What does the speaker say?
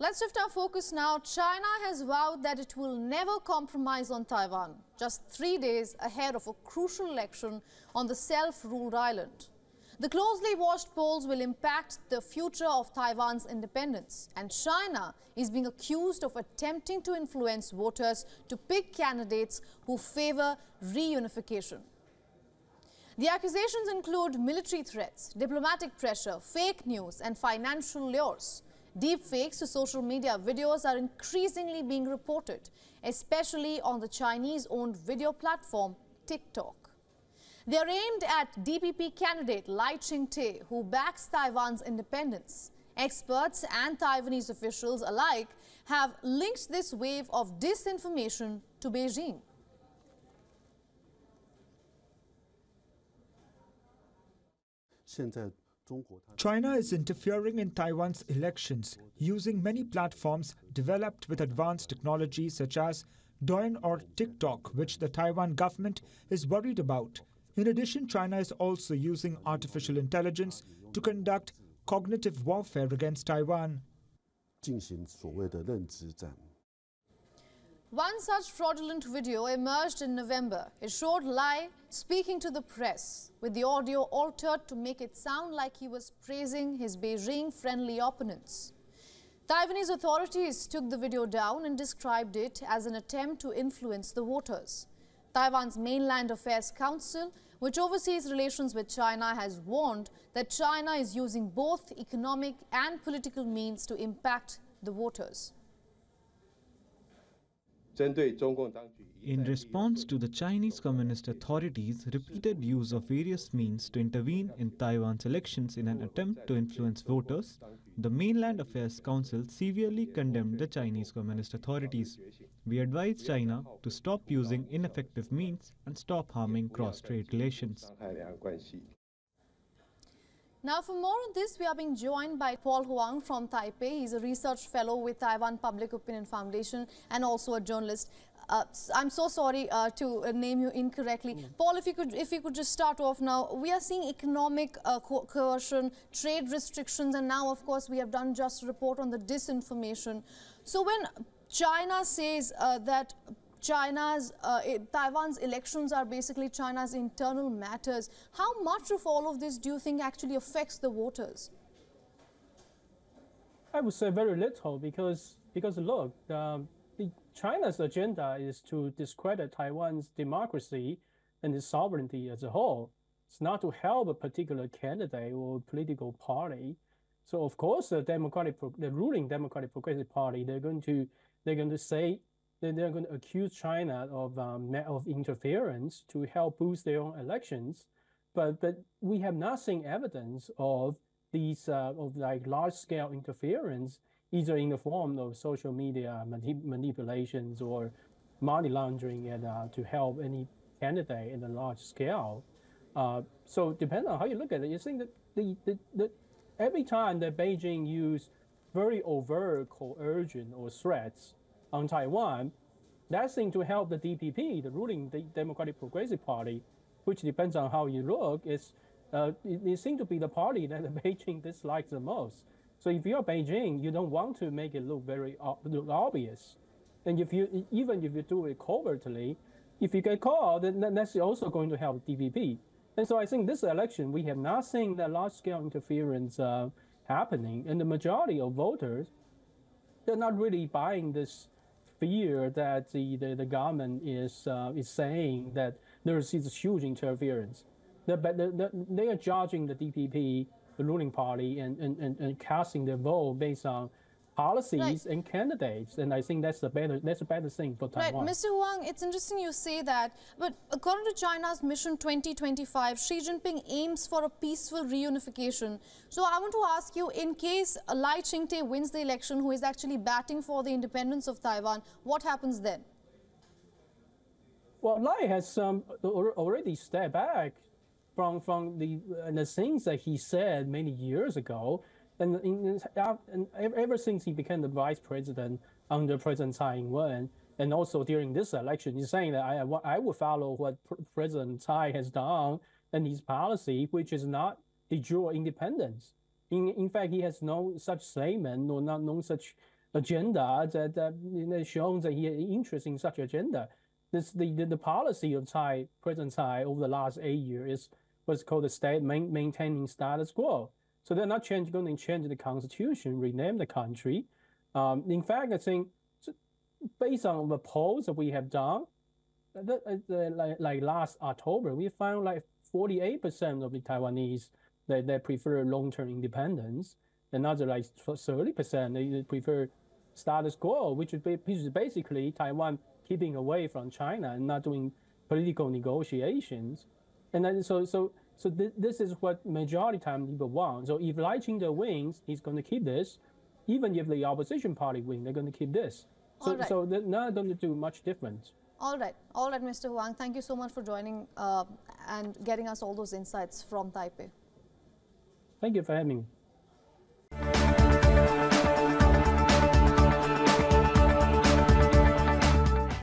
Let's shift our focus now. China has vowed that it will never compromise on Taiwan, just 3 days ahead of a crucial election on the self-ruled island. The closely watched polls will impact the future of Taiwan's independence, and China is being accused of attempting to influence voters to pick candidates who favor reunification. The accusations include military threats, diplomatic pressure, fake news, and financial lures. Deepfakes to social media videos are increasingly being reported, especially on the Chinese-owned video platform TikTok. They are aimed at DPP candidate Lai Ching-te, who backs Taiwan's independence. Experts and Taiwanese officials alike have linked this wave of disinformation to Beijing. China is interfering in Taiwan's elections using many platforms developed with advanced technology such as WION or TikTok, which the Taiwan government is worried about. In addition, China is also using artificial intelligence to conduct cognitive warfare against Taiwan. One such fraudulent video emerged in November. It showed Lai speaking to the press, with the audio altered to make it sound like he was praising his Beijing-friendly opponents. Taiwanese authorities took the video down and described it as an attempt to influence the voters. Taiwan's Mainland Affairs Council, which oversees relations with China, has warned that China is using both economic and political means to impact the voters. In response to the Chinese Communist authorities' repeated use of various means to intervene in Taiwan's elections in an attempt to influence voters, the Mainland Affairs Council severely condemned the Chinese Communist authorities. We advise China to stop using ineffective means and stop harming cross-strait relations. Now, for more on this, we are being joined by Paul Huang from Taipei. He's a research fellow with Taiwan Public Opinion Foundation and also a journalist. I'm so sorry to name you incorrectly. Paul, if you could just start off now. We are seeing economic coercion, trade restrictions, and now, of course, we have done just a report on the disinformation. So when China says that Taiwan's elections are basically China's internal matters, how much of all of this do you think actually affects the voters? I would say very little because look, China's agenda is to discredit Taiwan's democracy and its sovereignty as a whole. It's not to help a particular candidate or political party. So of course, the ruling Democratic Progressive Party, they're going to say they're going to accuse China of interference to help boost their own elections, but we have not seen evidence of these like large-scale interference, either in the form of social media manipulations or money laundering, and to help any candidate in a large scale. So depending on how you look at it, you think that every time that Beijing use very overt coercion or threats on Taiwan, that seems to help the DPP, the ruling Democratic Progressive Party, which depends on how you look, it seems to be the party that Beijing dislikes the most. So if you're Beijing, you don't want to make it look very obvious. And even if you do it covertly, if you get caught, then that's also going to help DPP. And so I think this election, we have not seen that large-scale interference happening. And the majority of voters, they're not really buying this fear that the government is saying that there is this huge interference. They are judging the DPP, the ruling party, and casting their vote based on policies and candidates, and I think that's a better thing for Taiwan. Right, Mr. Huang, it's interesting you say that, but according to China's Mission 2025, Xi Jinping aims for a peaceful reunification. So I want to ask you, in case Lai Ching-te wins the election, who is actually batting for the independence of Taiwan, what happens then? Well, Lai has already stepped back from the things that he said many years ago. And ever since he became the vice president under President Taiwan, and also during this election, he's saying that I will follow what President Tsai has done and his policy, which is not de jure independence. In fact, he has no such statement or no such agenda that shows that he has interest in such agenda. The policy of President Tsai over the last 8 years is what's called the maintaining status quo. So they're not going to change the constitution, rename the country. In fact, I think based on the polls that we have done, like last October, we found like 48% of the Taiwanese they prefer long-term independence. Another like 30% they prefer status quo, which is basically Taiwan keeping away from China and not doing political negotiations. And then this is what majority time people want. So if Lai Ching-te wins, he's going to keep this. Even if the opposition party wins, they're going to keep this. So they're not going to do much different. All right, Mr. Huang, thank you so much for joining and getting us all those insights from Taipei. Thank you for having me.